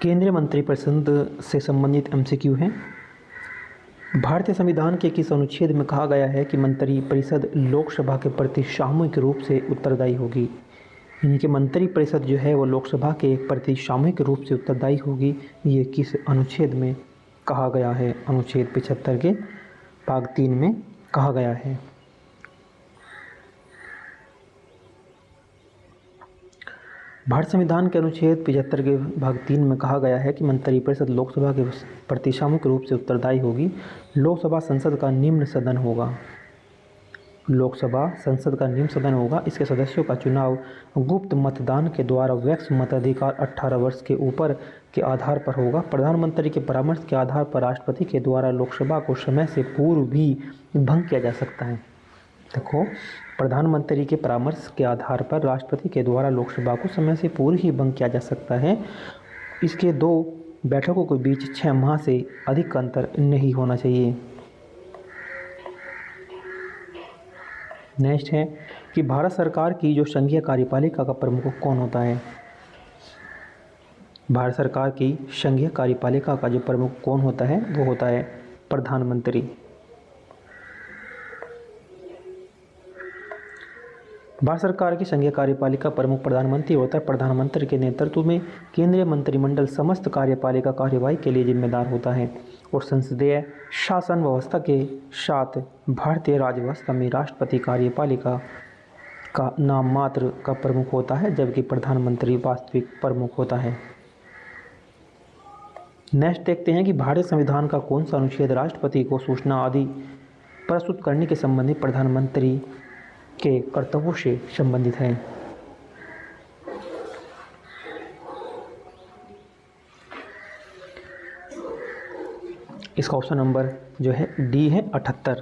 केंद्रीय मंत्रिपरिषद से संबंधित एमसीक्यू है। भारतीय संविधान के किस अनुच्छेद में कहा गया है कि मंत्रिपरिषद लोकसभा के प्रति सामूहिक रूप से उत्तरदायी होगी? यानी कि मंत्रिपरिषद जो है वो लोकसभा के प्रति सामूहिक रूप से उत्तरदायी होगी। ये किस अनुच्छेद में कहा गया है? अनुच्छेद 75 के भाग 3 में कहा गया है। भारत संविधान के अनुच्छेद 75 के भाग 3 में कहा गया है कि मंत्रिपरिषद लोकसभा के प्रति सामूहिक रूप से उत्तरदायी होगी। लोकसभा संसद का निम्न सदन होगा। लोकसभा संसद का निम्न सदन होगा। इसके सदस्यों का चुनाव गुप्त मतदान के द्वारा वैक्स मताधिकार 18 वर्ष के ऊपर के आधार पर होगा। प्रधानमंत्री के परामर्श के आधार पर राष्ट्रपति के द्वारा लोकसभा को समय से पूर्व भी भंग किया जा सकता है। देखो, प्रधानमंत्री के परामर्श के आधार पर राष्ट्रपति के द्वारा लोकसभा को समय से पूर्व ही भंग किया जा सकता है। इसके 2 बैठकों के बीच 6 माह से अधिक का अंतर नहीं होना चाहिए। नेक्स्ट है कि भारत सरकार की जो संघीय कार्यपालिका का प्रमुख कौन होता है? भारत सरकार की संघीय कार्यपालिका का जो प्रमुख कौन होता है वो होता है प्रधानमंत्री। भारत सरकार की संघीय कार्यपालिका प्रमुख प्रधानमंत्री होता है। प्रधानमंत्री के नेतृत्व में केंद्रीय मंत्रिमंडल समस्त कार्यपालिका कार्यवाही के लिए जिम्मेदार होता है और संसदीय शासन व्यवस्था के साथ भारतीय राज्य व्यवस्था में राष्ट्रपति कार्यपालिका का नाम मात्र का प्रमुख होता है, जबकि प्रधानमंत्री वास्तविक प्रमुख होता है। नेक्स्ट देखते हैं कि भारतीय संविधान का कौन सा अनुच्छेद राष्ट्रपति को सूचना आदि प्रस्तुत करने के संबंधी प्रधानमंत्री के कर्तव्यों से संबंधित है। इसका ऑप्शन नंबर जो है डी है 78।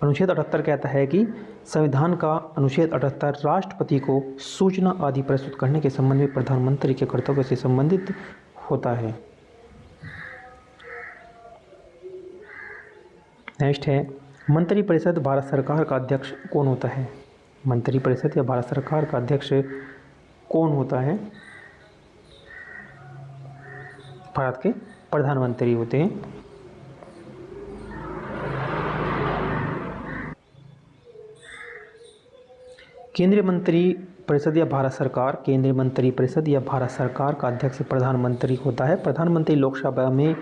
अनुच्छेद 78 कहता है कि संविधान का अनुच्छेद 78 राष्ट्रपति को सूचना आदि प्रस्तुत करने के संबंध में प्रधानमंत्री के कर्तव्य से संबंधित होता है। नेक्स्ट है मंत्रिपरिषद भारत सरकार का अध्यक्ष कौन होता है? मंत्रिपरिषद या भारत सरकार का अध्यक्ष कौन होता है? भारत के प्रधानमंत्री होते हैं। केंद्रीय मंत्रिपरिषद या भारत सरकार, केंद्रीय मंत्रिपरिषद या भारत सरकार का अध्यक्ष प्रधानमंत्री होता है। प्रधानमंत्री लोकसभा में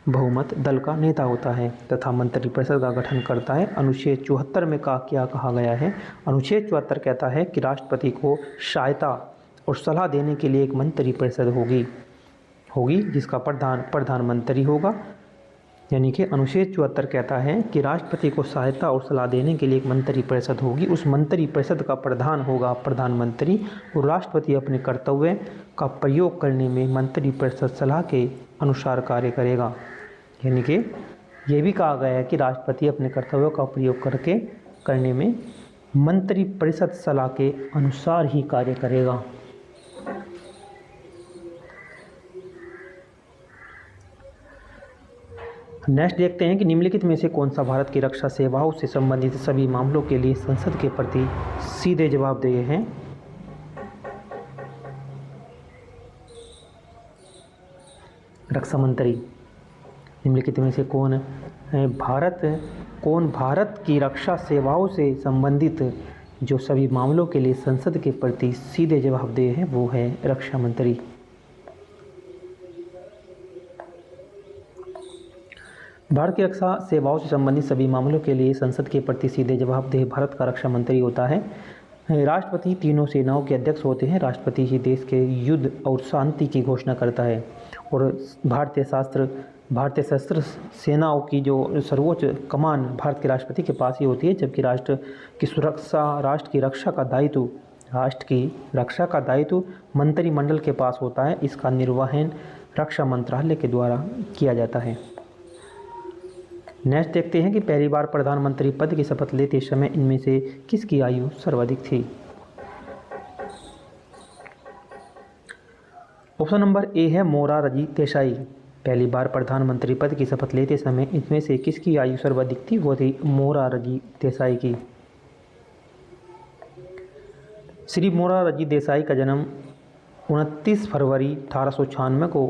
बहुमत दल का नेता होता है तथा मंत्रिपरिषद का गठन करता है। अनुच्छेद 74 में क्या कहा गया है? अनुच्छेद 74 कहता है कि राष्ट्रपति को सहायता और सलाह देने के लिए एक मंत्रिपरिषद होगी जिसका प्रधानमंत्री होगा। यानी कि अनुच्छेद 74 कहता है कि राष्ट्रपति को सहायता और सलाह देने के लिए एक मंत्रिपरिषद होगी। उस मंत्रिपरिषद का प्रधान होगा प्रधानमंत्री और राष्ट्रपति अपने कर्तव्य का प्रयोग करने में मंत्रिपरिषद सलाह के अनुसार कार्य करेगा। यानी कि यह भी कहा गया है कि राष्ट्रपति अपने कर्तव्यों का प्रयोग करने में मंत्रिपरिषद सलाह के अनुसार ही कार्य करेगा। नेक्स्ट देखते हैं कि निम्नलिखित में से कौन सा भारत की रक्षा सेवाओं से संबंधित सभी मामलों के लिए संसद के प्रति सीधे जवाबदेह है? रक्षा मंत्री। निम्नलिखित में से कौन भारत की रक्षा सेवाओं से संबंधित जो सभी मामलों के लिए संसद के प्रति सीधे जवाबदेह है वो है रक्षा मंत्री। भारत की रक्षा सेवाओं से संबंधित सभी मामलों के लिए संसद के प्रति सीधे जवाबदेह भारत का रक्षा मंत्री होता है। राष्ट्रपति तीनों सेनाओं के अध्यक्ष होते हैं। राष्ट्रपति ही देश के युद्ध और शांति की घोषणा करता है और भारतीय सशस्त्र सेनाओं की जो सर्वोच्च कमान भारत के राष्ट्रपति के पास ही होती है, जबकि राष्ट्र की रक्षा का दायित्व मंत्रिमंडल के पास होता है। इसका निर्वहन रक्षा मंत्रालय के द्वारा किया जाता है। नेक्स्ट देखते हैं कि पहली बार प्रधानमंत्री पद की शपथ लेते समय इनमें से किसकी आयु सर्वाधिक थी? ऑप्शन नंबर ए है मोरारजी देसाई। पहली बार प्रधानमंत्री पद की शपथ लेते समय इनमें से किसकी आयु सर्वाधिक थी? वो थी मोरारजी देसाई की। श्री मोरारजी देसाई का जन्म 29 फरवरी 1896 को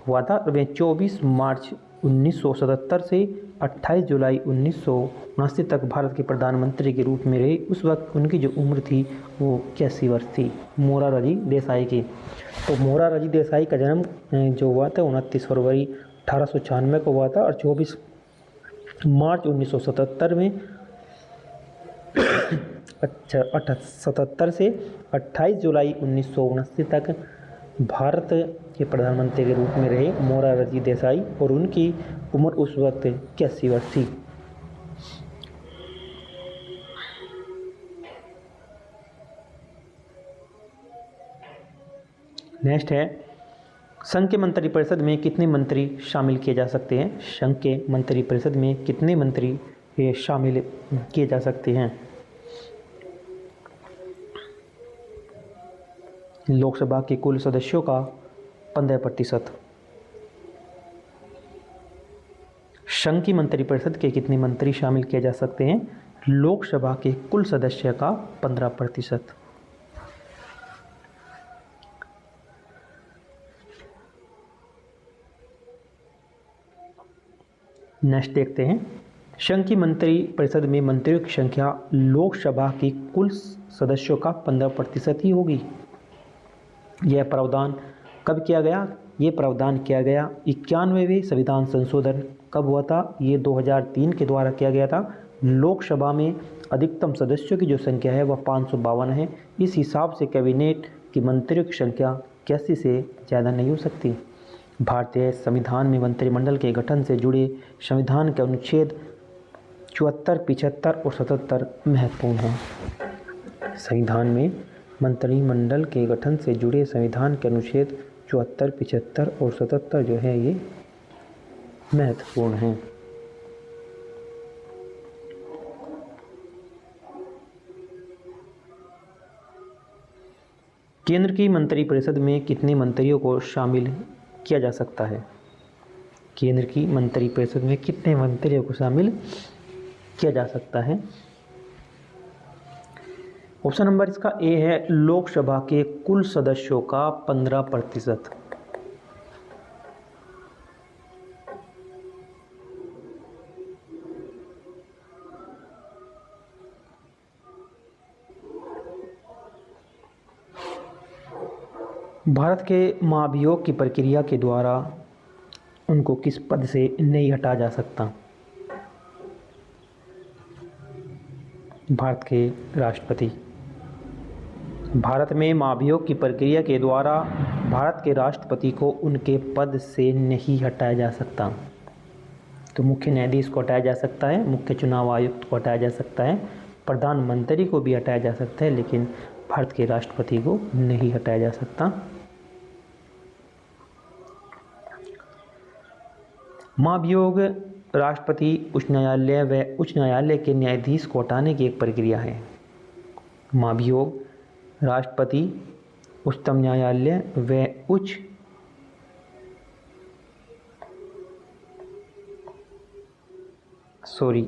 हुआ था। वह 24 मार्च 1977 से 28 जुलाई 1979 तक भारत के प्रधानमंत्री के रूप में रहे। उस वक्त उनकी जो उम्र थी वो 81 वर्ष थी, मोरारजी देसाई की। तो मोरारजी देसाई का जन्म जो हुआ था 29 फरवरी 1896 को हुआ था और 24 मार्च 1977 में 77 से 28 जुलाई 1979 तक भारत के प्रधानमंत्री के रूप में रहे मोरारजी देसाई, और उनकी उम्र उस वक्त 81 वर्ष थी। नेक्स्ट है, संघ के मंत्रिपरिषद में कितने मंत्री शामिल किए जा सकते हैं? संघ के मंत्रिपरिषद में कितने मंत्री शामिल किए जा सकते हैं? लोकसभा के कुल सदस्यों का 15%। संघ की मंत्रिपरिषद के कितने मंत्री शामिल किए जा सकते हैं? लोकसभा के कुल सदस्य का 15%। नेक्स्ट देखते हैं, संघ की मंत्रिपरिषद में मंत्रियों की संख्या लोकसभा की कुल सदस्यों का 15% ही होगी। यह प्रावधान कब किया गया? ये प्रावधान किया गया 91वें संविधान संशोधन कब हुआ था? ये 2003 के द्वारा किया गया था। लोकसभा में अधिकतम सदस्यों की जो संख्या है वह 552 है। इस हिसाब से कैबिनेट की मंत्रियों की संख्या 81 से ज़्यादा नहीं हो सकती। भारतीय संविधान में मंत्रिमंडल के गठन से जुड़े संविधान के अनुच्छेद 74, 75 और 77 महत्वपूर्ण हैं। संविधान में मंत्रिमंडल के गठन से जुड़े संविधान के अनुच्छेद 74, 75 और 77 जो है ये महत्वपूर्ण हैं। केंद्र की मंत्रिपरिषद में कितने मंत्रियों को शामिल किया जा सकता है? केंद्र की मंत्रिपरिषद में कितने मंत्रियों को शामिल किया जा सकता है? ऑप्शन नंबर इसका ए है, लोकसभा के कुल सदस्यों का 15%। भारत के महाभियोग की प्रक्रिया के द्वारा उनको किस पद से नहीं हटाया जा सकता? भारत के राष्ट्रपति। भारत में महाभियोग की प्रक्रिया के द्वारा भारत के राष्ट्रपति को उनके पद से नहीं हटाया जा सकता। तो मुख्य न्यायाधीश को हटाया जा सकता है, मुख्य चुनाव आयुक्त को हटाया जा सकता है, प्रधानमंत्री को भी हटाया जा सकता है, लेकिन भारत के राष्ट्रपति को नहीं हटाया जा सकता। महाभियोग राष्ट्रपति, उच्च न्यायालय व उच्च न्यायालय के न्यायाधीश को हटाने की एक प्रक्रिया है। महाभियोग राष्ट्रपति, उच्चतम न्यायालय व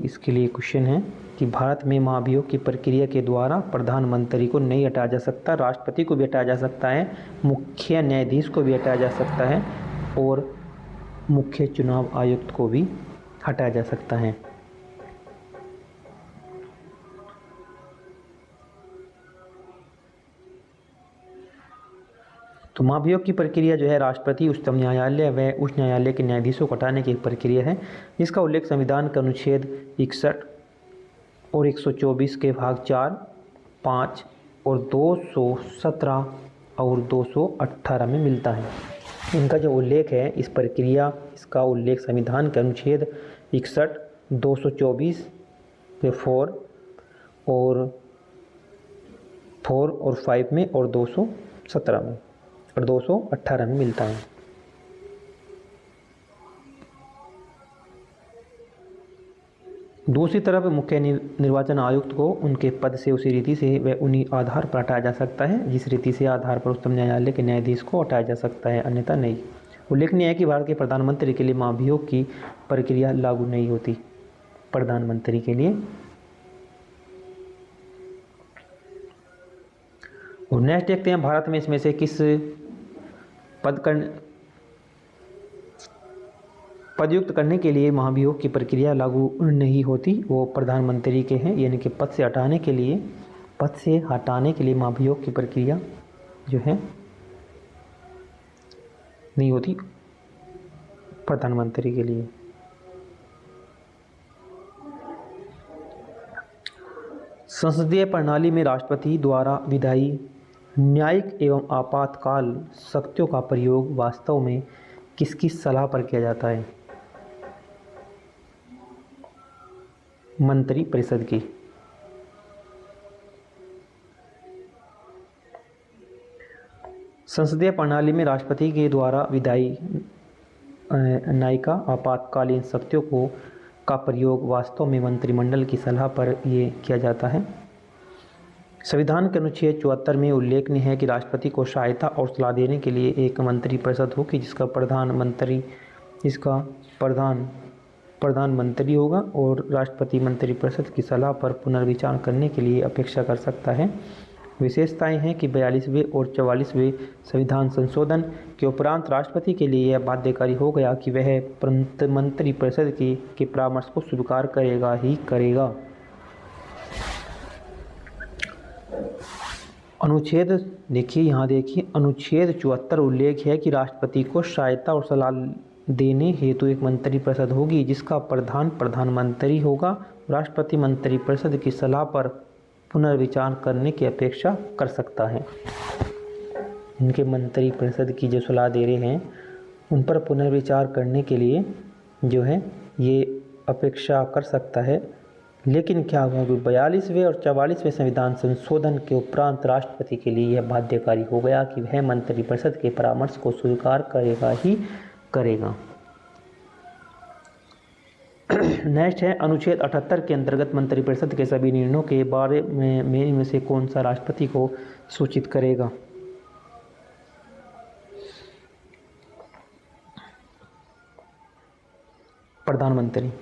इसके लिए क्वेश्चन है कि भारत में महाभियोग की प्रक्रिया के द्वारा प्रधानमंत्री को नहीं हटाया जा सकता, राष्ट्रपति को भी हटाया जा सकता है, मुख्य न्यायाधीश को भी हटाया जा सकता है और मुख्य चुनाव आयुक्त को भी हटाया जा सकता है। तो महाभियोग की प्रक्रिया जो है राष्ट्रपति, उच्चतम न्यायालय व उच्च न्यायालय के न्यायाधीशों को हटाने की एक प्रक्रिया है। इसका उल्लेख संविधान के अनुच्छेद 61 और 124 के भाग 4, 5 और 217 और 218 में मिलता है। इनका जो उल्लेख है इस प्रक्रिया, इसका उल्लेख संविधान के अनुच्छेद 61, 224 के 4 और 5 में और 217 में और 218 में मिलता है। दूसरी तरफ मुख्य निर्वाचन आयुक्त को उनके पद से उसी रीति से व उन्हीं आधार पर हटाया जा सकता है जिस रीति से आधार पर उच्चतम न्यायालय के न्यायाधीश को हटाया जा सकता है, अन्यथा नहीं। उल्लेखनीय है कि भारत के प्रधानमंत्री के लिए महाभियोग की प्रक्रिया लागू नहीं होती। प्रधानमंत्री के लिए। और नेक्स्ट देखते हैं, भारत में इसमें से किस पदयुक्त करने के लिए महाभियोग की प्रक्रिया लागू नहीं होती, वो प्रधानमंत्री के हैं। यानी कि पद से हटाने के लिए महाभियोग की प्रक्रिया जो है नहीं होती प्रधानमंत्री के लिए। संसदीय प्रणाली में राष्ट्रपति द्वारा विधायी, न्यायिक एवं आपातकाल शक्तियों का प्रयोग वास्तव में किसकी सलाह पर किया जाता है? मंत्रिपरिषद की। संसदीय प्रणाली में राष्ट्रपति के द्वारा विधायी, न्यायिक, आपातकालीन शक्तियों का प्रयोग वास्तव में मंत्रिमंडल की सलाह पर ये किया जाता है। संविधान के अनुच्छेद 74 में उल्लेखनीय है कि राष्ट्रपति को सहायता और सलाह देने के लिए एक मंत्रिपरिषद होगी, जिसका प्रधानमंत्री होगा और राष्ट्रपति मंत्रिपरिषद की सलाह पर पुनर्विचार करने के लिए अपेक्षा कर सकता है। विशेषताएं हैं कि 42वें और 44वें संविधान संशोधन के उपरांत राष्ट्रपति के लिए यह बाध्यकारी हो गया कि वह मंत्रिपरिषद के परामर्श को स्वीकार करेगा ही करेगा। अनुच्छेद अनुच्छेद 74 उल्लेख है कि राष्ट्रपति को सहायता और सलाह देने हेतु एक मंत्रिपरिषद होगी, जिसका प्रधानमंत्री होगा। राष्ट्रपति मंत्रिपरिषद की सलाह पर पुनर्विचार करने की अपेक्षा कर सकता है। इनके मंत्रिपरिषद की जो सलाह दे रहे हैं उन पर पुनर्विचार करने के लिए जो है ये अपेक्षा कर सकता है। लेकिन क्या हुआ कि 42वें और 44वें संविधान संशोधन के उपरांत राष्ट्रपति के लिए यह बाध्यकारी हो गया कि वह मंत्रिपरिषद के परामर्श को स्वीकार करेगा ही करेगा। नेक्स्ट है अनुच्छेद 78 के अंतर्गत मंत्रिपरिषद के सभी निर्णयों के बारे में इनमें से कौन सा राष्ट्रपति को सूचित करेगा? प्रधानमंत्री।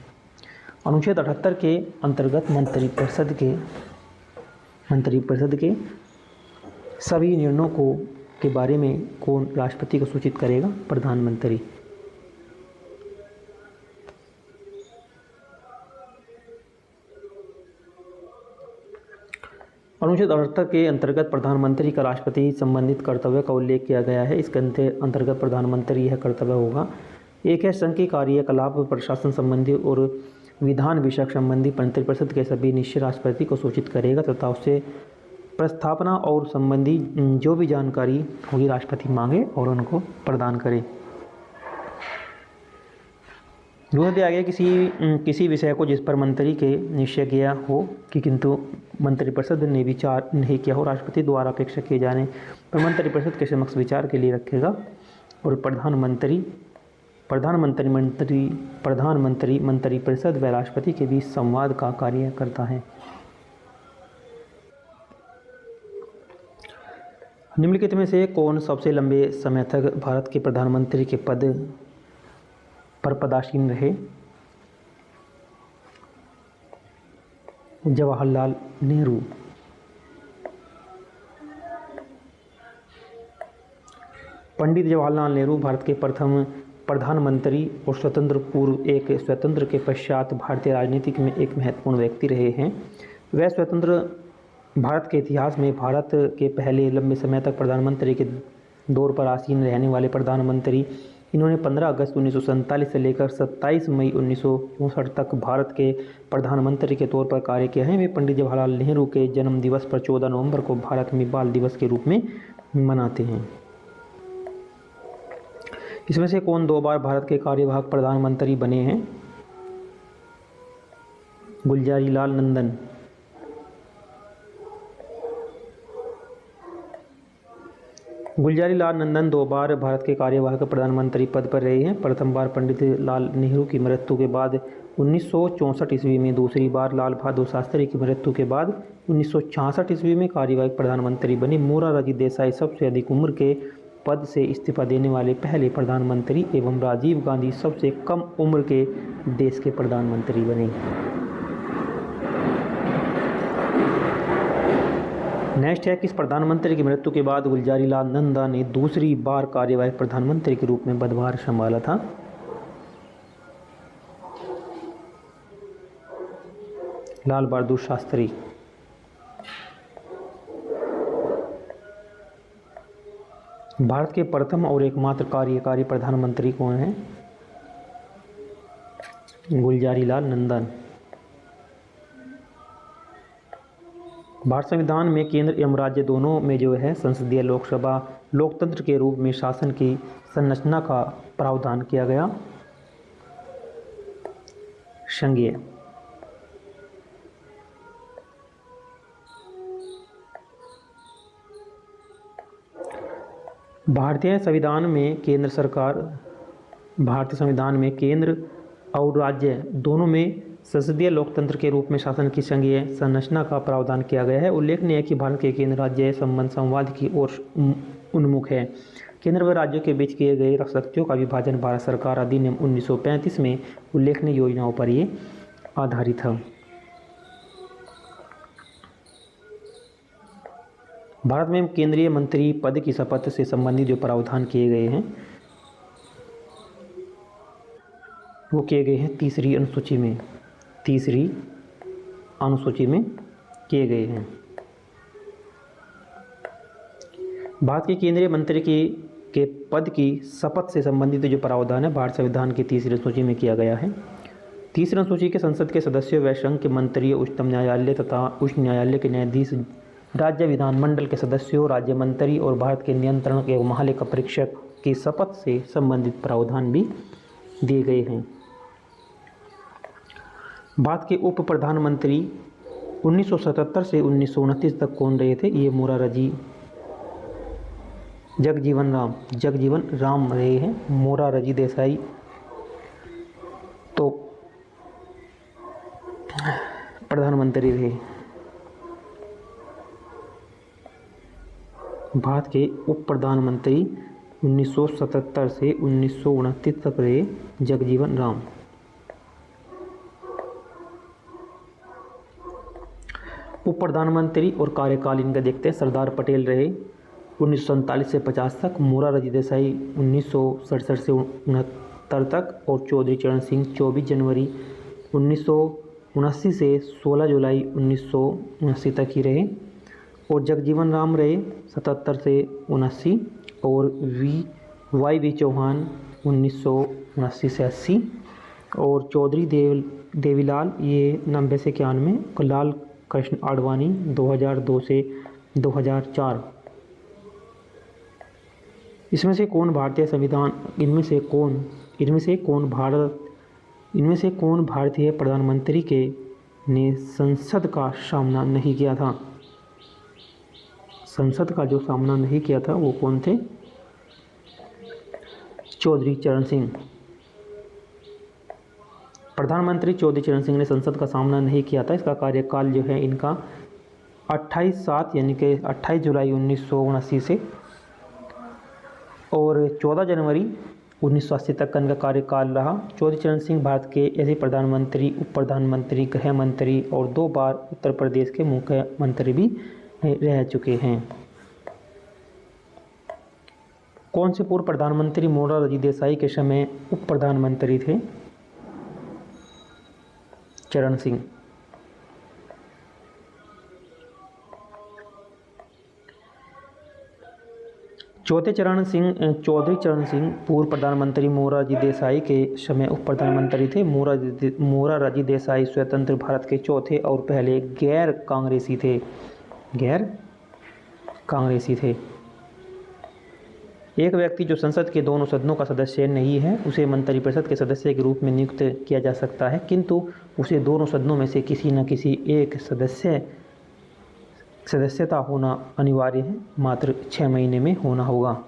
अनुच्छेद 78 के अंतर्गत मंत्रिपरिषद के सभी निर्णयों के बारे में कौन राष्ट्रपति को सूचित करेगा? प्रधानमंत्री। अनुच्छेद 78 के अंतर्गत प्रधानमंत्री का राष्ट्रपति संबंधित कर्तव्य का उल्लेख किया गया है। इसके अंतर्गत प्रधानमंत्री यह कर्तव्य होगा। एक है संघ के कार्यकलाप, प्रशासन संबंधी और विधान विषयक संबंधी मंत्रिपरिषद के सभी निश्चय राष्ट्रपति को सूचित करेगा तथा उससे प्रस्थापना और संबंधी जो भी जानकारी होगी राष्ट्रपति मांगे और उनको प्रदान करे। दूसरा दिया गया किसी विषय को जिस पर मंत्री के निश्चय किया हो कि किंतु मंत्रिपरिषद ने विचार नहीं किया हो, राष्ट्रपति द्वारा अपेक्षा किए जाने पर मंत्रिपरिषद के समक्ष विचार के लिए रखेगा। और प्रधानमंत्री मंत्रिपरिषद व राष्ट्रपति के बीच संवाद का कार्य करता है। निम्नलिखित में से कौन सबसे लंबे समय तक भारत के प्रधानमंत्री के पद पर पदासीन रहे? जवाहरलाल नेहरू। पंडित जवाहरलाल नेहरू भारत के प्रथम प्रधानमंत्री और स्वतंत्र के पश्चात भारतीय राजनीति में एक महत्वपूर्ण व्यक्ति रहे हैं। वह स्वतंत्र भारत के इतिहास में भारत के पहले लंबे समय तक प्रधानमंत्री के दौर पर आसीन रहने वाले प्रधानमंत्री। इन्होंने 15 अगस्त 1947 से लेकर 27 मई 1964 तक भारत के प्रधानमंत्री के तौर पर कार्य किया है। वे पंडित जवाहरलाल नेहरू के जन्म दिवस पर 14 नवंबर को भारत में बाल दिवस के रूप में मनाते हैं। इसमें से कौन 2 बार भारत के कार्यवाहक प्रधानमंत्री बने हैं? गुलजारीलाल नंदन। गुलजारीलाल नंदन 2 बार भारत के कार्यवाहक प्रधानमंत्री पद पर रहे हैं। प्रथम बार पंडित लाल नेहरू की मृत्यु के बाद 1964 ईस्वी में, दूसरी बार लाल बहादुर शास्त्री की मृत्यु के बाद 1966 ईस्वी में कार्यवाहक प्रधानमंत्री बने। मोरारजी देसाई सबसे अधिक उम्र के पद से इस्तीफा देने वाले पहले प्रधानमंत्री एवं राजीव गांधी सबसे कम उम्र के देश के प्रधानमंत्री बने। नेक्स्ट है, किस प्रधानमंत्री की मृत्यु के बाद गुलजारी लाल नंदा ने दूसरी बार कार्यवाहक प्रधानमंत्री के रूप में पदभार संभाला था? लाल बहादुर शास्त्री। भारत के प्रथम और एकमात्र कार्यकारी प्रधानमंत्री कौन हैं? गुलजारी लाल नंदा। भारत संविधान में केंद्र एवं राज्य दोनों में जो है संसदीय लोकसभा लोकतंत्र के रूप में शासन की संरचना का प्रावधान किया गया। संघीय। भारतीय संविधान में केंद्र और राज्य दोनों में संसदीय लोकतंत्र के रूप में शासन की संघीय संरचना का प्रावधान किया गया है। उल्लेखनीय है कि भारत के केंद्र राज्य संबंध संवाद की ओर उन्मुख है। केंद्र व राज्यों के बीच किए गए शक्तियों का विभाजन भारत सरकार अधिनियम 1935 में उल्लेखनीय योजनाओं पर ये आधारित है। भारत में केंद्रीय मंत्री पद की शपथ से संबंधित जो प्रावधान किए गए हैं वो किए गए हैं तीसरी अनुसूची में किए गए हैं। भारत के केंद्रीय मंत्री के पद की शपथ से संबंधित जो प्रावधान है भारत संविधान की तीसरी अनुसूची में किया गया है। तीसरी अनुसूची के संसद के सदस्यों व संघ के मंत्री, उच्चतम न्यायालय तथा उच्च न्यायालय के न्यायाधीश, राज्य विधानमंडल के सदस्यों, राज्य मंत्री और भारत के नियंत्रण एवं महालेखा परीक्षक की शपथ से संबंधित प्रावधान भी दिए गए हैं। भारत के उप प्रधानमंत्री 1977 से 1929 तक कौन रहे थे? ये मोरारजी जगजीवन राम रहे हैं। मोरारजी देसाई तो प्रधानमंत्री रहे। भारत के उप प्रधानमंत्री 1977 से 1929 तक रहे जगजीवन राम। उप प्रधानमंत्री और कार्यकाल इनका देखते हैं। सरदार पटेल रहे 1947 से 50 तक, मोरारजी देसाई 1967 से 69 तक और चौधरी चरण सिंह 24 जनवरी 1979 से 16 जुलाई 1979 तक ही रहे। और जगजीवन राम रहे 77 से 79 और वाई चौहान 1979 से 80 और चौधरी देवीलाल ये 90 से 91, लाल कृष्ण आडवाणी 2002 से 2004। इनमें से कौन भारतीय प्रधानमंत्री ने संसद का सामना नहीं किया था? संसद का जो सामना नहीं किया था वो कौन थे? चौधरी चरण सिंह। प्रधानमंत्री चौधरी चरण सिंह ने संसद का सामना नहीं किया था। इसका कार्यकाल जो है इनका 28/7 यानी कि 28 जुलाई 1979 से और 14 जनवरी 1980 तक का इनका कार्यकाल रहा। चौधरी चरण सिंह भारत के ऐसे प्रधानमंत्री, उप प्रधानमंत्री, गृह मंत्री और 2 बार उत्तर प्रदेश के मुख्यमंत्री भी रह चुके हैं। कौन से पूर्व प्रधानमंत्री मोरारजी देसाई के समय उप प्रधानमंत्री थे? चरण सिंह। चौधरी चरण सिंह पूर्व प्रधानमंत्री मोरारजी देसाई के समय उप प्रधानमंत्री थे। मोरारजी देसाई स्वतंत्र भारत के चौथे और पहले गैर कांग्रेसी थे। एक व्यक्ति जो संसद के दोनों सदनों का सदस्य नहीं है उसे मंत्रिपरिषद के सदस्य के रूप में नियुक्त किया जा सकता है, किंतु उसे दोनों सदनों में से किसी न किसी एक सदस्यता होना अनिवार्य है। मात्र 6 महीने में होना होगा।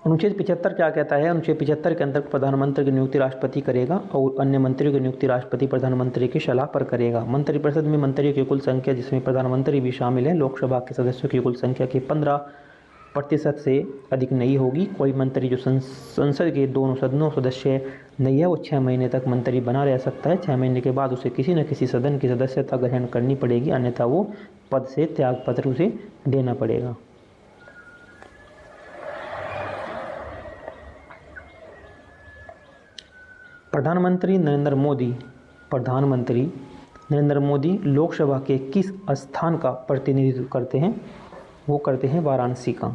अनुच्छेद 75 क्या कहता है? अनुच्छेद 75 के अंतर्गत प्रधानमंत्री की नियुक्ति राष्ट्रपति करेगा और अन्य मंत्रियों की नियुक्ति राष्ट्रपति प्रधानमंत्री की सलाह पर करेगा। मंत्रिपरिषद में मंत्रियों की कुल संख्या जिसमें प्रधानमंत्री भी शामिल है लोकसभा के सदस्यों की कुल संख्या के 15 प्रतिशत से अधिक नहीं होगी। कोई मंत्री जो संसद के दोनों सदनों सदस्य नहीं है वो 6 महीने तक मंत्री बना रह सकता है। 6 महीने के बाद उसे किसी न किसी सदन की सदस्यता ग्रहण करनी पड़ेगी, अन्यथा वो पद से त्यागपत्र उसे देना पड़ेगा। प्रधानमंत्री नरेंद्र मोदी लोकसभा के किस स्थान का प्रतिनिधित्व करते हैं? वो करते हैं वाराणसी का।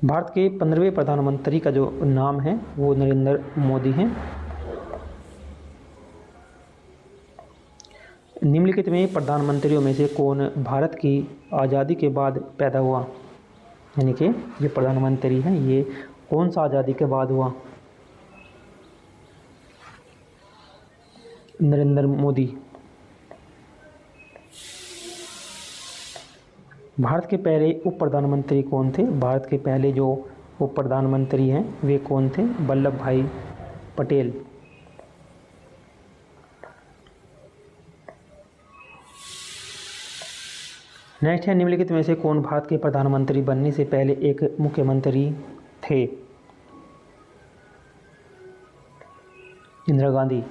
भारत के 15वें प्रधानमंत्री का जो नाम है वो नरेंद्र मोदी हैं। निम्नलिखित में प्रधानमंत्रियों में से कौन भारत की आज़ादी के बाद पैदा हुआ? यानी कि ये प्रधानमंत्री हैं, ये कौन सा आज़ादी के बाद हुआ? नरेंद्र मोदी। भारत के पहले उप प्रधानमंत्री कौन थे? भारत के पहले जो उप प्रधानमंत्री हैं वे कौन थे? वल्लभ भाई पटेल। नेक्स्ट है, निम्नलिखित में से कौन भारत के प्रधानमंत्री बनने से पहले एक मुख्यमंत्री थे? इंदिरा गांधी।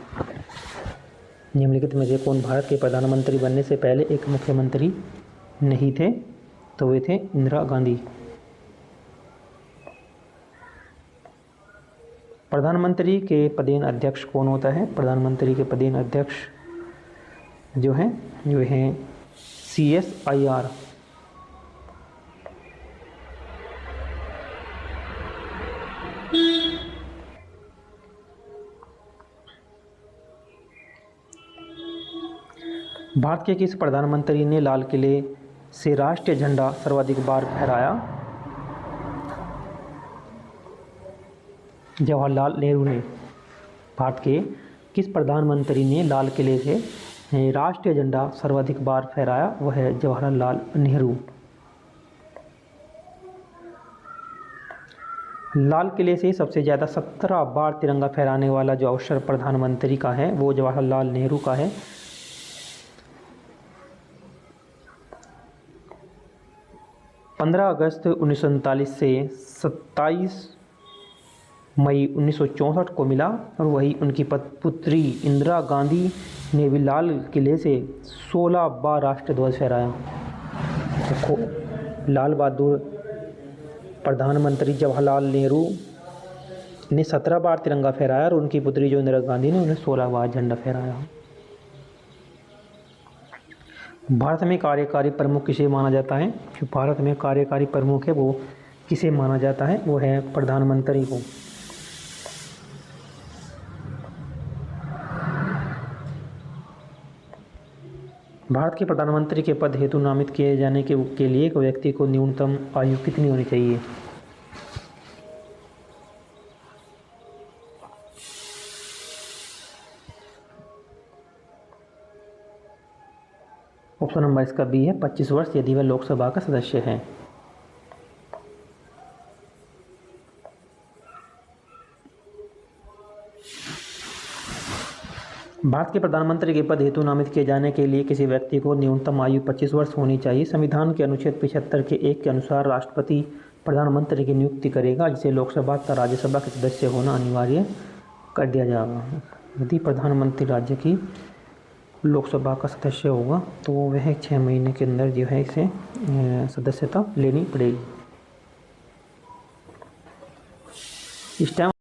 निम्नलिखित में से कौन भारत के प्रधानमंत्री बनने से पहले एक मुख्यमंत्री नहीं थे? तो वे थे इंदिरा गांधी। प्रधानमंत्री के पदेन अध्यक्ष कौन होता है? प्रधानमंत्री के पदेन अध्यक्ष जो हैं वे हैं CSIR। भारत के किस प्रधानमंत्री ने लाल किले से राष्ट्रीय झंडा सर्वाधिक बार फहराया? जवाहरलाल नेहरू ने। भारत के किस प्रधानमंत्री ने लाल किले से राष्ट्रीय झंडा सर्वाधिक बार फहराया? वह है जवाहरलाल नेहरू। लाल किले से सबसे ज़्यादा 17 बार तिरंगा फहराने वाला जो अवसर प्रधानमंत्री का है वो जवाहरलाल नेहरू का है। पंद्रह अगस्त 1939 से 27 मई 1964 को मिला और वही उनकी पुत्री इंदिरा गांधी ने भी लाल किले से 16 बार राष्ट्रीय ध्वज फहराया। देखो, लाल बहादुर प्रधानमंत्री जवाहरलाल नेहरू ने 17 बार तिरंगा फहराया और उनकी पुत्री जो इंदिरा गांधी ने उन्हें 16 बार झंडा फहराया। भारत में कार्यकारी प्रमुख किसे माना जाता है? जो भारत में कार्यकारी प्रमुख है वो किसे माना जाता है? वो है प्रधानमंत्री को। भारत के प्रधानमंत्री के पद हेतु नामित किए जाने के लिए एक व्यक्ति को न्यूनतम आयु कितनी होनी चाहिए? ऑप्शन नंबर इसका बी है 25 वर्ष, यदि वह लोकसभा का सदस्य है। भारत के प्रधानमंत्री के पद हेतु नामित किए जाने के लिए किसी व्यक्ति को न्यूनतम आयु 25 वर्ष होनी चाहिए। संविधान के अनुच्छेद 75 के 1 के अनुसार राष्ट्रपति प्रधानमंत्री की नियुक्ति करेगा, जिसे लोकसभा तथा राज्यसभा के सदस्य होना अनिवार्य कर दिया जाएगा। यदि प्रधानमंत्री राज्य की लोकसभा का सदस्य होगा तो वह 6 महीने के अंदर जो है इसे सदस्यता लेनी पड़ेगी। इस टाइम